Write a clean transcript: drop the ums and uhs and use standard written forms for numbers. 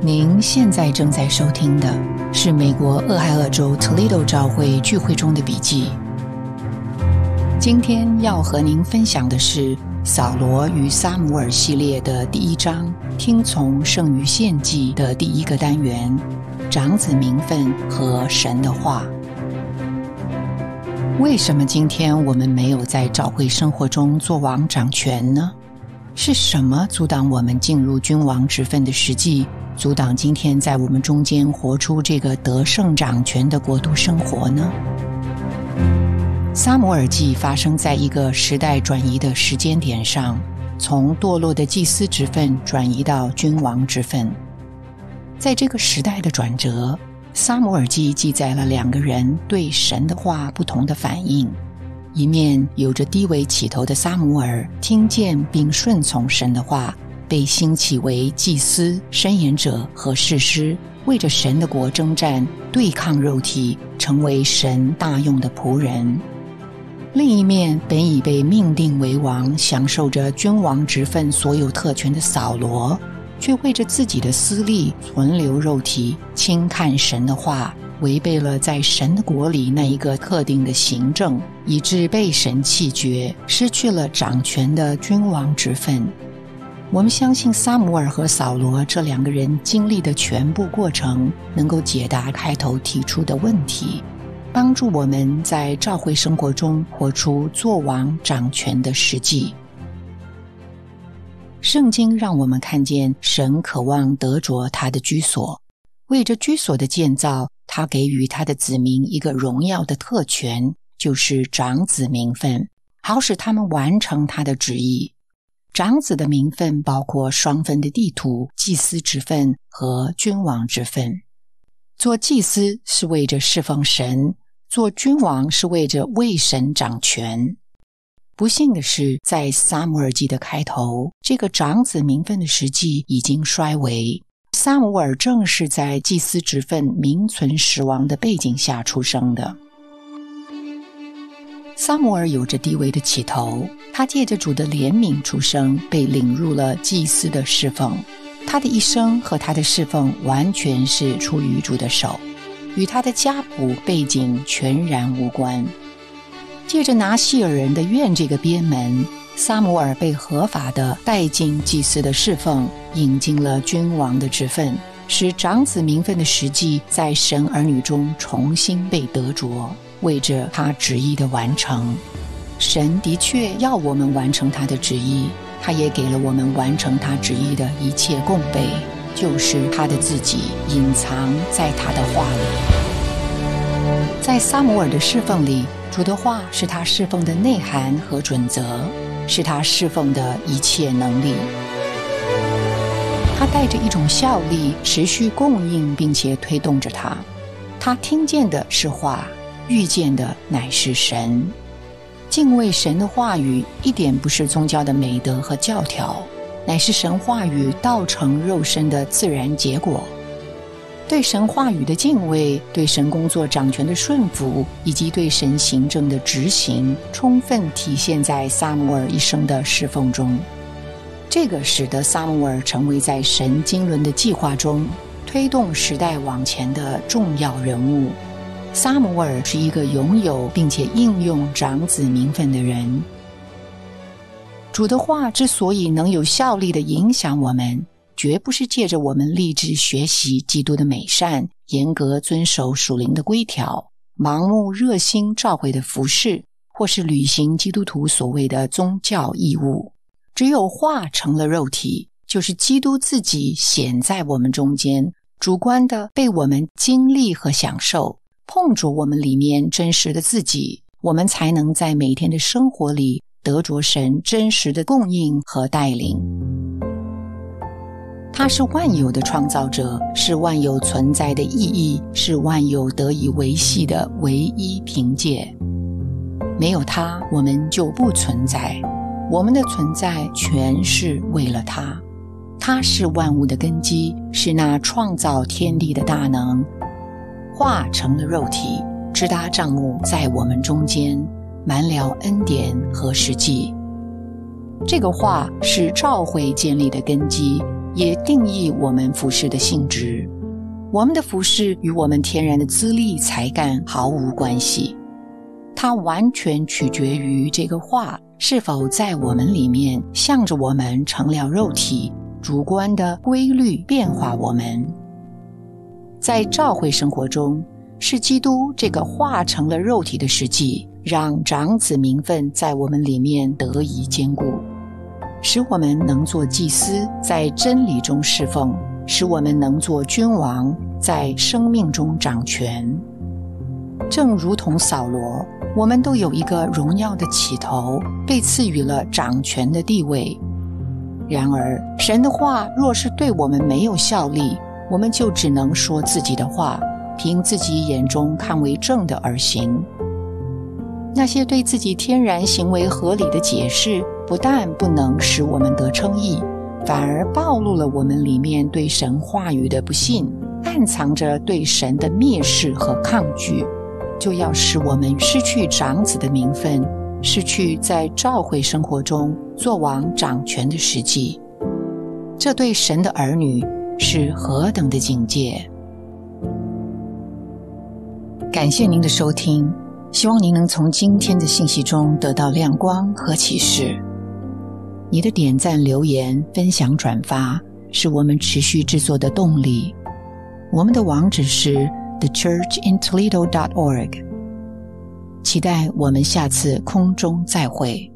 您现在正在收听的是美国俄亥俄州 Toledo 教会聚会中的笔记。今天要和您分享的是扫罗与撒母耳系列的第一章，听从剩余献祭的第一个单元，长子名分和神的话。为什么今天我们没有在教会生活中做王掌权呢？是什么阻挡我们进入君王职分的实际，阻挡今天在我们中间活出这个得胜掌权的国度生活呢？撒母耳记发生在一个时代转移的时间点上，从堕落的祭司职分转移到君王职分。在这个时代的转折，撒母耳记记载了两个人对神的话不同的反应。一面有着低微起头的撒母耳听见并顺从神的话，被兴起为祭司、申言者和士师，为着神的国征战，对抗肉体，成为神大用的仆人。另一面本已被命定为王，享受着君王职分所有特权的扫罗，却为着自己的私利存留肉体，轻看神的话，违背了在神的国里那一个特定的行政，以致被神弃绝，失去了掌权的君王职分。我们相信撒母耳和扫罗这两个人经历的全部过程，能够解答开头提出的问题，帮助我们在教会生活中活出作王掌权的实际。圣经让我们看见神渴望得着他的居所，为着居所的建造，他给予他的子民一个荣耀的特权，就是长子名分，好使他们完成他的旨意。长子的名分包括双分的地图、祭司之分和君王之分。做祭司是为着侍奉神，做君王是为着为神掌权。不幸的是，在撒母耳记的开头，这个长子名分的实际已经衰微。撒母耳正是在祭司职分名存实亡的背景下出生的。撒母耳有着低微的起头，他借着主的怜悯出生，被领入了祭司的侍奉。他的一生和他的侍奉完全是出于主的手，与他的家谱背景全然无关。借着拿细尔人的院这个边门，撒母耳被合法地带进祭司的侍奉，引进了君王的职分，使长子名分的实际在神儿女中重新被得着，为着他旨意的完成。神的确要我们完成他的旨意，他也给了我们完成他旨意的一切供备，就是他的自己隐藏在他的话里。在撒母耳的侍奉里，主的话是他侍奉的内涵和准则，是他侍奉的一切能力。他带着一种效力持续供应并且推动着他。他听见的是话，遇见的乃是神。敬畏神的话语一点不是宗教的美德和教条，乃是神话语道成肉身的自然结果。对神话语的敬畏，对神工作掌权的顺服，以及对神行政的执行，充分体现在撒母耳一生的侍奉中。这个使得撒母耳成为在神经纶的计划中推动时代往前的重要人物。撒母耳是一个拥有并且应用长子名分的人。主的话之所以能有效力地影响我们，绝不是借着我们立志学习基督的美善，严格遵守属灵的规条，盲目热心教会的服事，或是履行基督徒所谓的宗教义务。只有话成了肉体，就是基督自己显在我们中间，主观的被我们经历和享受，碰着我们里面真实的自己，我们才能在每天的生活里得着神真实的供应和带领。他是万有的创造者，是万有存在的意义，是万有得以维系的唯一凭借。没有他，我们就不存在，我们的存在全是为了他。他是万物的根基，是那创造天地的大能。话成了肉体，支搭帐幕在我们中间，满了恩典和实际。这个话是教会建立的根基，也定义我们服事的性质。我们的服事与我们天然的资历才干毫无关系，它完全取决于这个话是否在我们里面向着我们成了肉体，主观的规律变化我们。在教会生活中，是基督这个化成了肉体的实际，让长子名分在我们里面得以坚固，使我们能做祭司，在真理中侍奉，使我们能做君王，在生命中掌权。正如同扫罗，我们都有一个荣耀的起头，被赐予了掌权的地位。然而，神的话若是对我们没有效力，我们就只能说自己的话，凭自己眼中看为正的而行。那些对自己天然行为合理的解释，不但不能使我们得称义，反而暴露了我们里面对神话语的不信，暗藏着对神的蔑视和抗拒，就要使我们失去长子的名分，失去在教会生活中作王掌权的实际。这对神的儿女是何等的警戒！感谢您的收听，希望您能从今天的信息中得到亮光和启示。你的点赞、留言、分享、转发是我们持续制作的动力。我们的网址是 thechurchintoledo.org。期待我们下次空中再会。